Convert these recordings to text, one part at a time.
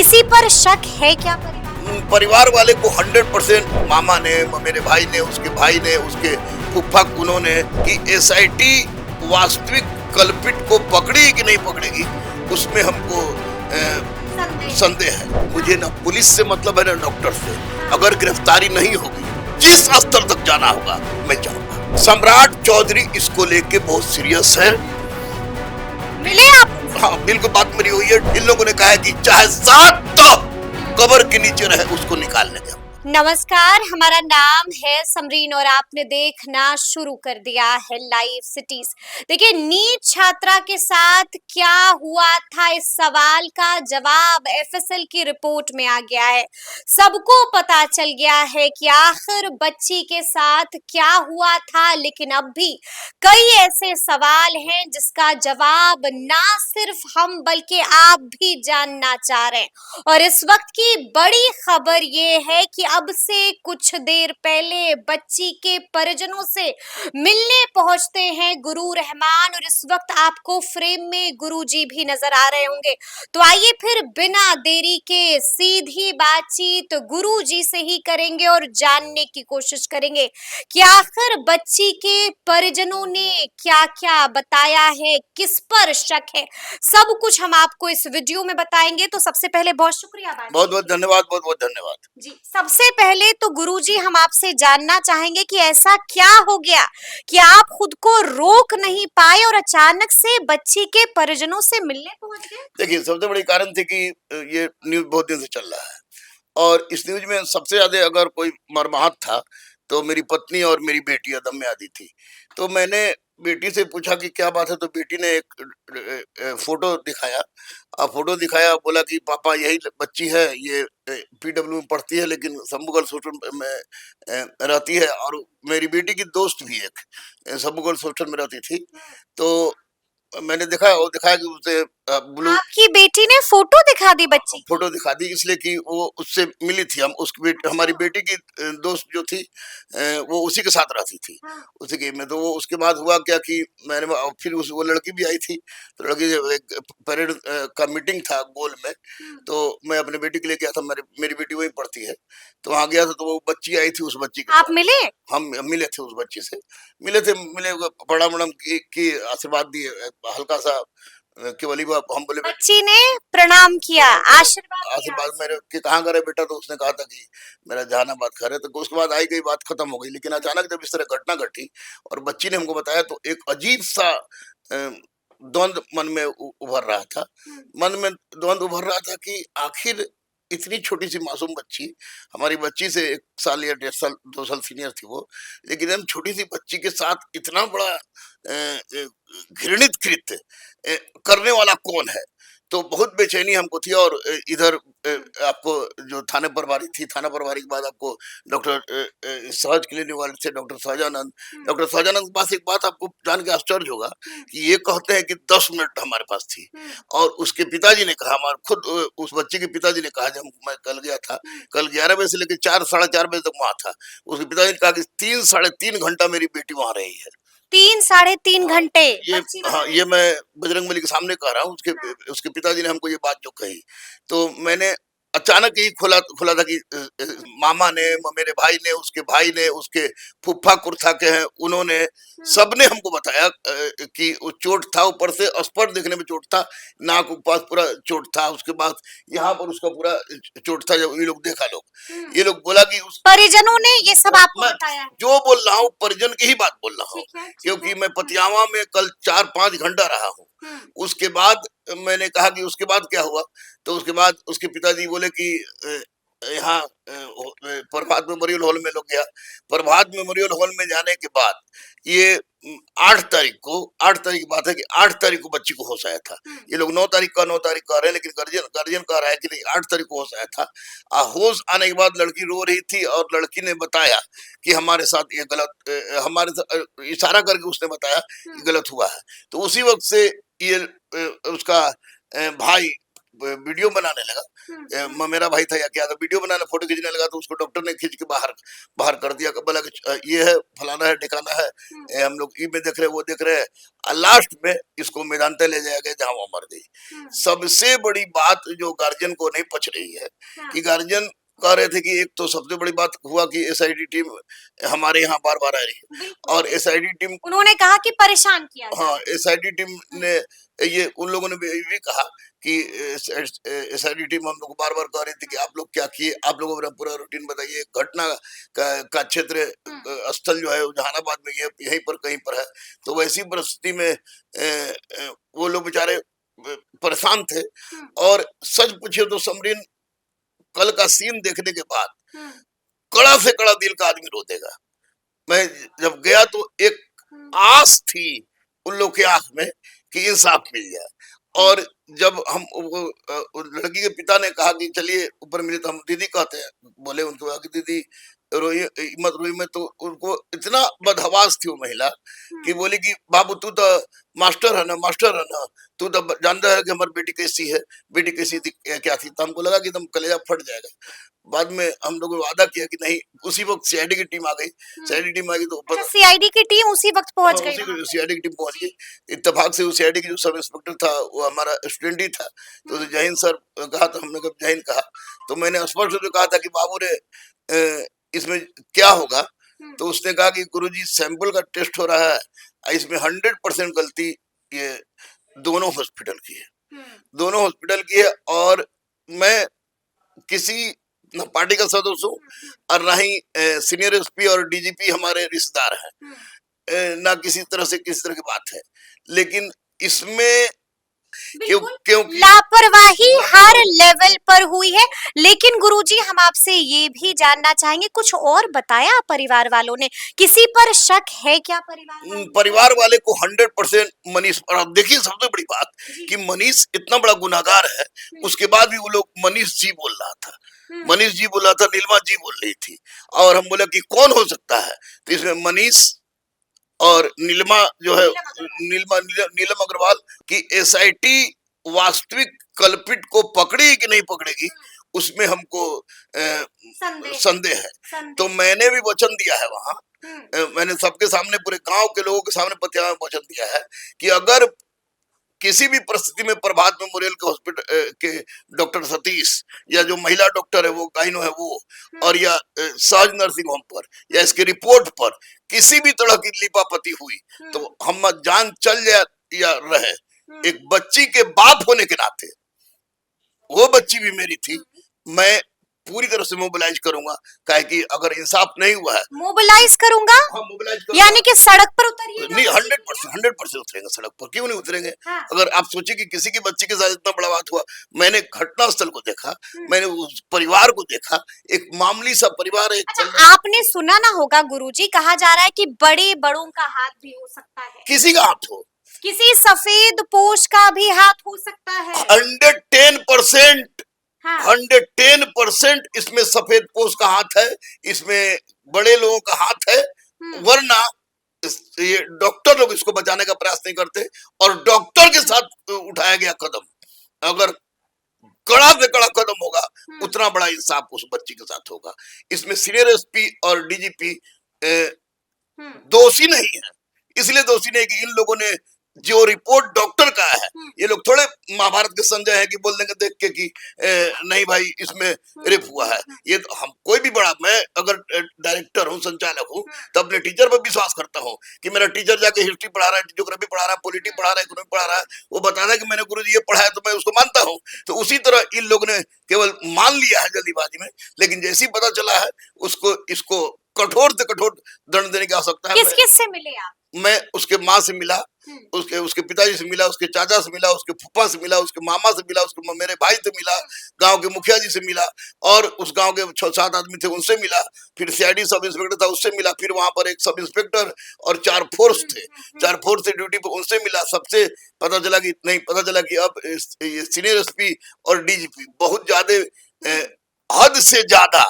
किसी पर शक है क्या परिवार वाले को 100% मामा ने, मेरे भाई ने, उसके भाई ने, उसके फूफा उन्होंने कि एसआईटी वास्तविक कल्पित को पकड़ेगी कि नहीं पकड़ेगी, उसमें हमको संदेह है। मुझे ना पुलिस से मतलब है ना डॉक्टर से। अगर गिरफ्तारी नहीं होगी, जिस स्तर तक जाना होगा मैं जाऊंगा। सम्राट चौधरी इसको लेके बहुत सीरियस है। मिले आप? हाँ बिल्कुल, बात मेरी हुई है। इन लोगों ने कहा है कि चाहे सात तो कबर के नीचे रहे, उसको निकालने दें। नमस्कार, हमारा नाम है समरीन और आपने देखना शुरू कर दिया है लाइव सिटीज। देखिए, नीट छात्रा के साथ क्या हुआ था, इस सवाल का जवाब एफएसएल की रिपोर्ट में आ गया है। सबको पता चल गया है कि आखिर बच्ची के साथ क्या हुआ था, लेकिन अब भी कई ऐसे सवाल हैं जिसका जवाब ना सिर्फ हम बल्कि आप भी जानना चाह रहे हैं। और इस वक्त की बड़ी खबर ये है कि अब से कुछ देर पहले बच्ची के परिजनों से मिलने पहुंचते हैं गुरु रहमान, और इस वक्त आपको फ्रेम में गुरुजी भी नजर आ रहे होंगे। तो आइए फिर बिना देरी के सीधी बातचीत गुरुजी से ही करेंगे और जानने की कोशिश करेंगे कि आखिर बच्ची के परिजनों ने क्या क्या बताया है, किस पर शक है। सब कुछ हम आपको इस वीडियो में बताएंगे। तो सबसे पहले बहुत शुक्रिया बहुत बहुत धन्यवाद, बहुत बहुत धन्यवाद जी। सबसे पहले तो गुरुजी हम आपसे जानना चाहेंगे कि ऐसा क्या हो गया कि आप खुद को रोक नहीं पाए और अचानक से बच्ची के परिजनों से मिलने पहुंच गए। देखिए, सबसे बड़ी कारण थी कि ये न्यूज बहुत दिन से चल रहा है और इस न्यूज में सबसे ज्यादा अगर कोई मर्माहत था तो मेरी पत्नी और मेरी बेटी अदम्य आदि थी। तो मैंने बेटी से पूछा कि क्या बात है, तो बेटी ने एक फोटो दिखाया। फोटो दिखाया, बोला कि पापा यही बच्ची है, ये पीडब्ल्यू में पढ़ती है लेकिन शंभू गर्ल्स हॉस्टल में रहती है, और मेरी बेटी की दोस्त भी एक शंभू गर्ल्स हॉस्टल में रहती थी। तो मैंने देखा और दिखाया कि उसे ब्लू आपकी बेटी ने फोटो दिखा दी बच्ची की? फोटो दिखा दी, इसलिए कि वो उससे मिली थी। हम उसकी हमारी बेटी की दोस्त जो थी वो उसी के साथ रहती थी, उसी के में। तो वो उसके बाद हुआ क्या कि मैंने फिर वो लड़की भी आई थी। तो लड़की एक परेड का मीटिंग था गोल में, तो मैं अपने बेटी के लिए गया था। मेरी बेटी वहीं पढ़ती है, तो वहाँ गया था। तो वो बच्ची आई थी, उस बच्ची के आप साथ मिले? हम मिले थे। उस बच्ची से मिले प्रणाम वणाम की आशीर्वाद दिए, हल्का सा केवली हम बोले बच्ची ने प्रणाम किया, आशीर्वाद दिया। आशीर्वाद मेरे कि कहाँ गए बेटा, तो उसने कहा था कि मेरा जहानाबाद घर है। तो उसके बाद आई गई बात खत्म हो गई। लेकिन अचानक जब इस तरह घटना घटी और बच्ची ने हमको बताया, तो एक अजीब सा द्वंद मन में उभर रहा था। मन में द्वंद उभर रहा था कि आखिर इतनी छोटी सी मासूम बच्ची, हमारी बच्ची से 1 साल या 1.5 साल 2 साल सीनियर थी वो, लेकिन हम छोटी सी बच्ची के साथ इतना बड़ा घृणित कृत्य करने वाला कौन है। तो बहुत बेचैनी हमको थी। और इधर आपको जो थाने प्रभारी थी, थाना प्रभारी के बाद आपको डॉक्टर सहज क्लिनिक वाले थे, डॉक्टर सहजानंद। डॉक्टर सहजानंद के पास एक बात आपको जान के आश्चर्य होगा कि ये कहते हैं कि 10 मिनट हमारे पास थी। और उसके पिताजी ने कहा, हमारे खुद उस बच्चे के पिताजी ने कहा, जब मैं कल गया था, कल 11 बजे से लेकर 4 साढ़े 4 बजे तक वहां था, उसके पिताजी ने कहा कि 3 साढ़े 3 घंटा मेरी बेटी वहां रही है। 3 साढ़े 3 घंटे ये ये मैं बजरंगबली के सामने कह रहा हूँ। उसके पिताजी ने हमको ये बात जो कही, तो मैंने अचानक ही खुला खुला था कि मामा ने, मेरे भाई ने, उसके भाई ने, उसके फूफा कुर्था के हैं, उन्होंने सबने हमको बताया कि वो चोट था, ऊपर से स्पष्ट देखने में चोट था, नाक के पास पूरा चोट था, उसके बाद यहाँ पर उसका पूरा चोट था। जब ये लोग देखा, ये लोग बोला कि उस परिजनों ने ये सब आपको मैं बताया है? जो बोल रहा हूँ परिजन की ही बात बोल रहा हूँ, ठीक है, क्योंकि मैं पतियावा में कल 4-5 घंटा रहा हूँ। उसके बाद मैंने कहा कि उसके बाद क्या हुआ, तो उसके बाद उसके पिताजी बोले कि यहाँ प्रभात मेमोरियल हॉल में लोग गया। प्रभात मेमोरियल हॉल में जाने के बाद ये 8 तारीख की बात है कि 8 तारीख को बच्ची को होश आया था। ये लोग 9 तारीख कह रहे हैं, लेकिन गार्जियन कह रहा है कि नहीं, 8 तारीख को होश आया था। होश आने के बाद लड़की रो रही थी और लड़की ने बताया कि हमारे साथ ये गलत, हमारे साथ इशारा करके उसने बताया कि गलत हुआ है। तो उसी वक्त से ये उसका भाई वीडियो बनाने लगा। मेरा भाई था या क्या था, वीडियो बनाने फोटो खींचने लगा तो उसको डॉक्टर ने खींच के बाहर बाहर कर दिया, बोला कि ये है फलाना है ठिकाना है, हम लोग ई में देख रहे हैं वो देख रहे हैं। लास्ट में इसको मेदांता ले जाया गया जहाँ वो मर गई। सबसे बड़ी बात जो गार्जियन को नहीं पच रही है कि गार्जियन कह रहे थे कि एक तो सबसे बड़ी बात हुआ कि एसआईडी टीम हमारे यहाँ बार बार आ रही है और एसआईडी टीम उन्होंने कहा कि परेशान किया जा रहा हाँ एसआईडी टीम ने ये उन लोगों ने भी कहा कि एसआईडी टीम हम लोग बार बार कह रही थी कि आप लोग क्या किए, आप लोग अपना पूरा रूटीन बताइए। घटना का क्षेत्र स्थल जो है जहानाबाद में ये यहीं पर कहीं पर है। तो वैसी परिस्थिति में वो लोग बेचारे परेशान थे। और सच पूछे तो समरीन कल का सीन देखने के बाद कड़ा से कड़ा दिल का आदमी रो देगा। मैं जब गया तो एक आस थी उन लोग के आंख में कि इंसाफ मिल जाए। और जब हम लड़की के पिता ने कहा कि चलिए ऊपर मिले तो हम दीदी कहते हैं, बोले उनको कि दीदी रोइए मत रोइए। में तो उनको इतना बदहवास थी वो महिला कि बोली कि बाबू तू तो मास्टर है ना, मास्टर है ना, तू तो जानता है कि हमारी बेटी कैसी है, बेटी कैसी थी क्या थी। तो हमको लगा कि तुम कलेजा फट जाएगा। बाद में हम लोगों ने वादा किया कि नहीं। उसी वक्त सीआईडी की टीम आ गई। सीआईडी टीम आ गई तो सीआईडी की टीम उसी वक्त पहुंच गई। सीआईडी की टीम पहुंच गई। इत्तेफाक से सीआईडी की जो सब इंस्पेक्टर था वो हमारा स्टूडेंट ही था। तो जय हिंद सर कहा तो हमने जब जय हिंद कहा तो मैंने स्पष्ट रूप से कहा था कि बाबू रे इसमें क्या होगा। तो उसने कहा कि गुरुजी सैंपल का टेस्ट हो रहा है, इसमें 100% गलती ये दोनों हॉस्पिटल की है, दोनों हॉस्पिटल की है। और मैं किसी न पार्टी का सदस्य हूँ और ना ही सीनियर एसपी और डीजीपी हमारे रिश्तेदार हैं, ना किसी तरह से किसी तरह की बात है। लेकिन इसमें क्योंकि लापरवाही हर लेवल पर हुई है। लेकिन गुरुजी हम आपसे ये भी जानना चाहेंगे, कुछ और बताया परिवार वालों ने, किसी पर शक है क्या परिवार वाले को 100% मनीष। और देखिए सबसे बड़ी बात कि मनीष इतना बड़ा गुनाहगार है, उसके बाद भी वो लोग मनीष जी बोल रहा था, मनीष जी बोल रहा था, नीलमा जी बोल रही थी। और हम बोले कि कौन हो सकता है, तो इसमें मनीष और नीलमा जो है नीलम अग्रवाल की एसआईटी वास्तविक कल्पित को पकड़ेगी कि नहीं पकड़ेगी उसमें हमको संदेह है। तो मैंने भी वचन दिया है वहां, मैंने सबके सामने पूरे गांव के लोगों के सामने पतिया में वचन दिया है कि अगर किसी भी परिस्थिति में प्रभात मेमोरियल के हॉस्पिटल के डॉक्टर सतीश या जो महिला डॉक्टर है वो गाइनो है वो, और या सहज नर्सिंग होम पर या इसके रिपोर्ट पर किसी भी तरह की लिपापति हुई तो हम जान चल जाए या रहे, एक बच्ची के बाप होने के नाते वो बच्ची भी मेरी थी, मैं पूरी तरह से मोबिलाइज करूंगा। काहे कि अगर इंसाफ नहीं हुआ है मोबिलाइज करूंगा, हाँ, मोबिलाइज करूंगा। यानी कि सड़क पर उतरिए? नहीं 100% उतरेंगे सड़क पर, क्यों नहीं उतरेंगे। हाँ। अगर आप सोचिए कि किसी की बच्ची के साथ इतना बड़ा बात हुआ, मैंने घटना स्थल को देखा, मैंने उस परिवार को देखा, एक मामूली सा परिवार है। अच्छा, आपने सुना ना होगा गुरुजी, कहा जा रहा है कि बड़े बड़ों का हाथ भी हो सकता है, किसी का हाथ हो, किसी सफेद पोश का भी हाथ हो सकता है। 110% 110% इसमें सफेद पोश का हाथ है, इसमें बड़े लोगों का हाथ है। वरना ये डॉक्टर लोग इसको बचाने का प्रयास नहीं करते और डॉक्टर के साथ उठाया गया कदम अगर कड़ा से कड़ा कदम होगा उतना बड़ा इंसाफ उस बच्ची के साथ होगा। इसमें सीनियर एसपी और डीजीपी दोषी नहीं है, इसलिए दोषी नहीं कि इन लोगों ने जो रिपोर्ट डॉक्टर का है, ये लोग थोड़े महाभारत के संजय है कि बोल देंगे देख के कि नहीं भाई इसमें रेप हुआ है। ये तो हम कोई भी बड़ा, मैं अगर डायरेक्टर हूँ संचालक हूँ तो अपने टीचर पर विश्वास करता हूँ कि मेरा टीचर जाके हिस्ट्री पढ़ा रहा है, ज्योग्राफी पढ़ा रहा है, पॉलिटी पढ़ा रहा है, इकोनॉमी पढ़ा रहा है, वो बताता है कि मैंने गुरुजी ये पढ़ा है तो मैं उसको मानता हूँ। तो उसी तरह इन लोगों ने केवल मान लिया है जल्दीबाजी में, लेकिन जैसे ही पता चला है उसको इसको कठोर से कठोर दंड देने की आवश्यकता है। किस किस से मिले आप? मैं उसके माँ से मिला, उसके पिताजी से मिला, उसके चाचा से मिला, उसके फूफा से मिला, उसके मामा से मिला, उसके मेरे भाई से मिला, गांव के मुखिया जी से मिला और उस गांव के 6-7 आदमी थे उनसे मिला, फिर सीआईडी सब इंस्पेक्टर था उससे मिला, फिर वहां पर एक सब इंस्पेक्टर और 4 फोर्स थे, 4 फोर्स थे ड्यूटी पर, उनसे मिला। सबसे पता चला कि नहीं, पता चला कि अब सीनियर एसपी और डीजीपी बहुत ज्यादा हद से ज्यादा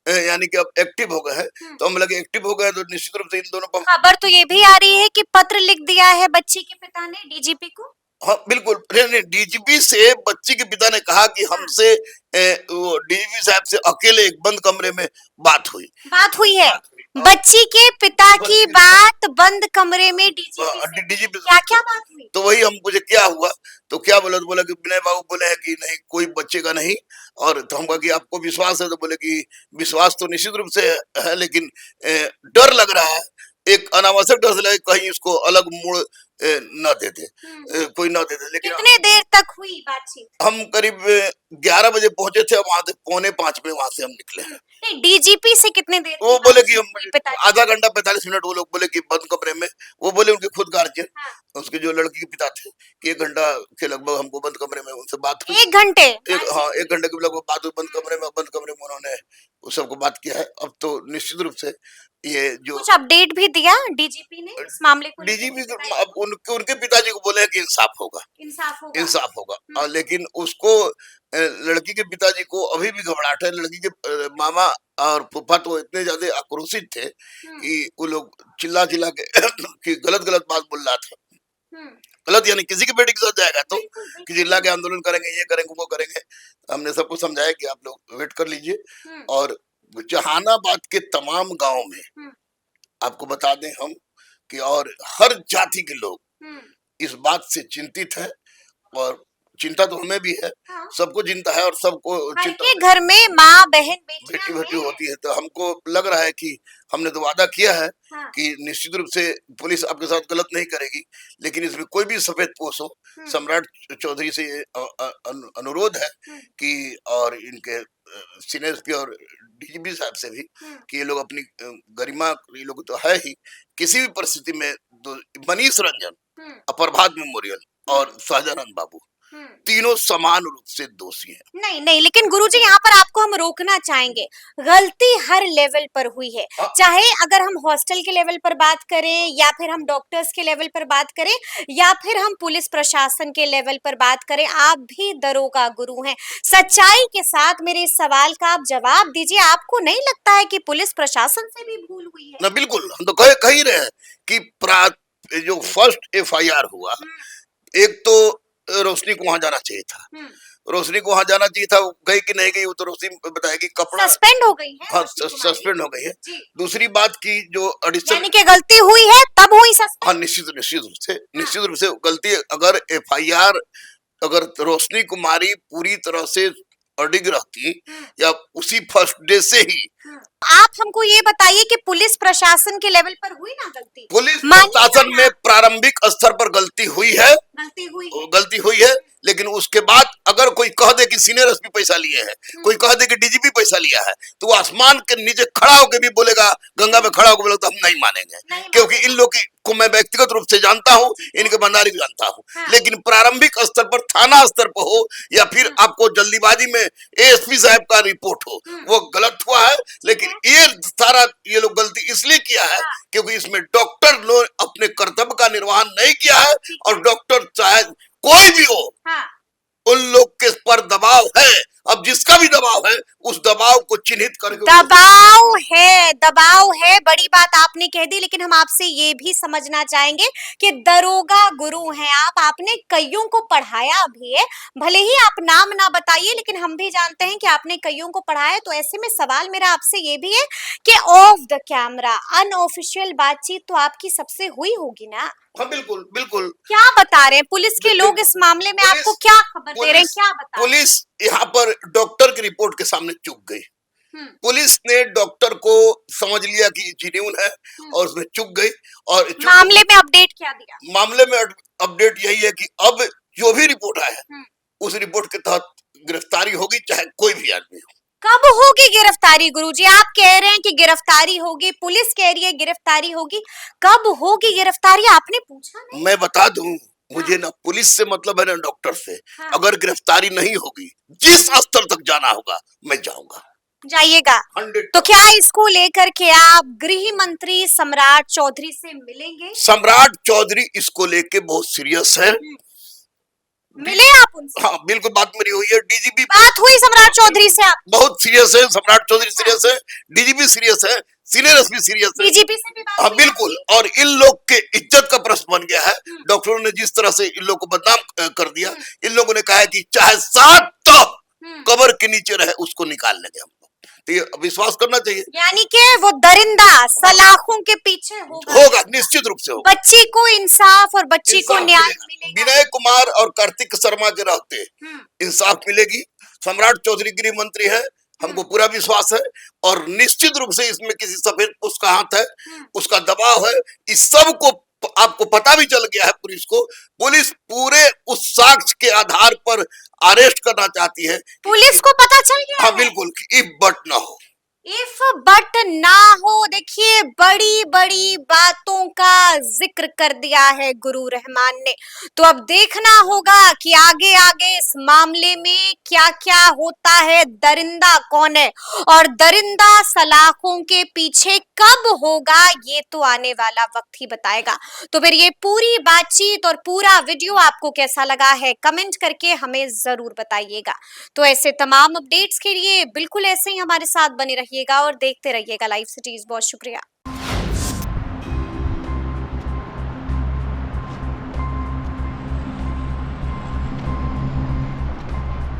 यानी कि अब एक्टिव हो गए हैं। तो हम लगे एक्टिव हो गए तो निश्चित रूप से इन दोनों पर खबर तो ये भी आ रही है कि पत्र लिख दिया है बच्ची के पिता ने डीजीपी को। हाँ बिल्कुल, नहीं डीजीपी से बच्ची के पिता ने कहा कि हमसे वो डीजीपी साहब से अकेले एक बंद कमरे में बात हुई। बात हुई है बात हुई, हाँ। बच्ची के पिता बच्ची की के पिता- बात बंद कमरे में डीजीपी से। डीजीपी क्या क्या बात हुई? तो वही हम मुझे क्या हुआ तो क्या बोला, तो बोला कि विनय बाबू बोले हैं कि नहीं कोई बच्चेगा नहीं। और तो हम कहा कि आपको विश्वास है, तो बोले कि विश्वास तो निश्चित रूप से है, लेकिन डर लग रहा है, एक अनावश्यक डर से लगे कहीं इसको अलग मोड़ न दे दे, कोई न दे दे। लेकिन कितने देर तक हुई बातचीत? हम करीब 11 बजे पहुंचे थे, वहां से 4:45 में वहां से हम निकले हैं। नहीं, डीजीपी से कितने देर वो की बोले कि बातचीत हुई पिताजी? आधा घंटा 45 मिनट, वो लोग बोले कि बंद कमरे में, वो बोले उनके खुद गार्जियन, हाँ। उसके जो लड़की के पिता थे कि 1 घंटा के लगभग हमको बंद कमरे में उनसे बात हुई। 1 घंटे हाँ 1 घंटे के लगभग बात हुई बंद कमरे में उन्होंने उस सबको बात किया है। अब तो निश्चित रूप से ये जो कुछ अपडेट भी दिया डीजीपी ने इस मामले को लेकर? डीजीपी अब उनके पिताजी को बोले हैं कि इंसाफ होगा, इंसाफ होगा। इंसाफ होगा। लेकिन उसको लड़की के पिताजी को अभी भी घबराहट है। लड़की के मामा और फूफा तो इतने ज्यादा आक्रोशित थे कि वो लोग चिल्ला चिल्ला के कि गलत बात बोल रहा था। गलत यानी किसी की बेटी के साथ जाएगा तो कि चिल्ला के आंदोलन करेंगे, ये करेंगे वो करेंगे। हमने सबको समझाया कि आप लोग वेट कर लीजिए। और जहानाबाद के तमाम गांव में आपको बता दें हम कि और हर जाति के लोग इस बात से चिंतित है, और चिंता तो हमें भी है, हाँ। सबको चिंता है, और सबको चिंता है। घर में माँ बहन बेटी होती है। तो हमको लग रहा है कि हमने तो वादा किया है कि निश्चित रूप से पुलिस आपके साथ गलत नहीं करेगी, लेकिन इसमें कोई भी सफेद पोश हो, सम्राट चौधरी से अनुरोध है कि और इनके सीनियर एसपी और डीजीपी साहब से भी कि ये लोग अपनी गरिमा, ये लोग तो है ही, किसी भी परिस्थिति में मनीष रंजन, प्रभात मेमोरियल और शाहजहान बाबू तीनों समान रूप से दोषी हैं। नहीं, लेकिन गुरुजी यहाँ पर आपको हम रोकना चाहेंगे। गलती हर लेवल पर हुई है, चाहे अगर हम हॉस्टल के लेवल पर बात करें, या फिर हम डॉक्टर्स के लेवल पर बात करें, या फिर हम पुलिस प्रशासन के लेवल पर बात करें। आप भी दरोगा गुरु हैं, सच्चाई के साथ मेरे इस सवाल का आप जवाब दीजिए। आपको नहीं लगता है कि पुलिस प्रशासन से भी भूल हुई है? ना बिल्कुल, हम तो कह ही रहे हैं कि जो फर्स्ट FIR हुआ, एक तो रोशनी को वहां जाना चाहिए था, रोशनी को वहां जाना चाहिए था, गई कि नहीं गई वो तो रोशनी बताएगी। कपड़ा सस्पेंड हो गई है। हाँ सस्पेंड हो गई है। दूसरी बात की जो एडिशनल यानी कि गलती हुई है तब हुई सस्पेंड। हाँ निश्चित रूप से गलती, अगर FIR अगर रोशनी कुमारी पूरी तरह से अडिग रहती या उसी फर्स्ट डे से ही। आप हमको ये बताइए कि पुलिस प्रशासन के लेवल पर हुई ना गलती? पुलिस प्रशासन में प्रारंभिक स्तर पर गलती हुई है, गलती हुई है, लेकिन उसके बाद अगर कोई कह दे कि सीनियर एसपी पैसा लिए हैं, कोई कह दे कि डीजीपी पैसा लिया है, तो वो आसमान के नीचे खड़ा होकर भी बोलेगा, गंगा में खड़ा होकर बोलेगा, तो हम नहीं मानेंगे। क्योंकि इन लोग को मैं व्यक्तिगत रूप से जानता हूँ, इनके भंडारी को जानता हूँ। लेकिन प्रारंभिक स्तर पर, थाना स्तर पर हो, या फिर आपको जल्दीबाजी में ASP साहब का रिपोर्ट हो, वो गलत हुआ है। लेकिन ये सारा ये लोग गलती इसलिए किया है क्योंकि इसमें डॉक्टर लोग अपने कर्तव्य का निर्वहन नहीं किया है, और डॉक्टर चाहे कोई भी हो, उन लोग के पर दबाव है। अब जिसका भी दबाव है, उस दबाव को चिन्हित करके दबाव है। बड़ी बात आपने कह दी, लेकिन हम आपसे ये भी समझना चाहेंगे कि दरोगा गुरु हैं आप, आपने कईयों को पढ़ाया भी है। भले ही आप नाम ना बताइए, लेकिन हम भी जानते हैं कि आपने कईयों को पढ़ाया। तो ऐसे में सवाल मेरा आपसे ये भी है कि ऑफ द कैमरा अनऑफिशियल बातचीत तो आपकी सबसे हुई होगी ना? हाँ बिल्कुल। क्या बता रहे हैं पुलिस के लोग इस मामले में? आपको क्या खबर दे रहे हैं, क्या बता? पुलिस यहाँ पर डॉक्टर की रिपोर्ट के सामने चूक गई। पुलिस ने डॉक्टर को समझ लिया कि जेन्युइन है, और उसमें चूक गई। और मामले में अपडेट क्या दिया? मामले में अपडेट यही है कि अब जो भी रिपोर्ट आया है, उस रिपोर्ट के तहत गिरफ्तारी होगी, चाहे कोई भी आदमी हो। कब होगी गिरफ्तारी गुरुजी? आप कह रहे हैं कि गिरफ्तारी होगी, पुलिस कह रही है गिरफ्तारी होगी, कब होगी गिरफ्तारी? आपने पूछा नहीं? मैं बता दूं, मुझे ना पुलिस से मतलब है ना डॉक्टर से। अगर गिरफ्तारी नहीं होगी, जिस स्तर तक जाना होगा मैं जाऊंगा। जाइएगा। तो क्या इसको लेकर के आप गृह मंत्री सम्राट चौधरी से मिलेंगे? सम्राट चौधरी इसको लेके बहुत सीरियस है। मिले आप उनसे? हाँ बिल्कुल, बात मेरी हुई है। डीजीपी बात हुई सम्राट चौधरी से? आप बहुत सीरियस है, सम्राट चौधरी सीरियस है, डीजीपी सीरियस है। सीनियर एसपी सीरियस है। डीजीपी से भी बात हाँ हुई बिल्कुल, आपकी? और इन लोग के इज्जत का प्रश्न बन गया है। डॉक्टरों ने जिस तरह से इन लोग को बदनाम कर दिया, इन लोगों ने कहा है कि चाहे 7 कब्र के नीचे रहे उसको निकाल लेंगे हम लोग। तो ये विश्वास करना चाहिए। यानी कि वो दरिंदा सलाखों के पीछे होगा, निश्चित रूप से होगा। बच्ची को इंसाफ और बच्ची को इंसाफ न्याय मिलेगा। मिलेगा। विनय कुमार और कार्तिक शर्मा के रहते इंसाफ मिलेगी। सम्राट चौधरी गृह मंत्री है, हमको पूरा विश्वास है, और निश्चित रूप से इसमें किसी सफेद पुरुष का हाथ है, उसका दबाव है। इस सब को आपको पता भी चल गया है पुलिस को। पुलिस पूरे उस साक्ष्य के आधार पर अरेस्ट करना चाहती है। पुलिस को पता चल गया हाँ है? बिल्कुल, इफ बट ना हो। इफ बट ना हो। देखिए, बड़ी बड़ी बातों का जिक्र कर दिया है गुरु रहमान ने। तो अब देखना होगा कि आगे आगे इस मामले में क्या क्या होता है, दरिंदा कौन है और दरिंदा सलाखों के पीछे कब होगा, ये तो आने वाला वक्त ही बताएगा। तो फिर ये पूरी बातचीत और पूरा वीडियो आपको कैसा लगा है, कमेंट करके हमें जरूर बताइएगा। तो ऐसे तमाम अपडेट्स के लिए बिल्कुल ऐसे ही हमारे साथ बने रहिएगा और देखते रहिएगा लाइव सिटीज। बहुत शुक्रिया।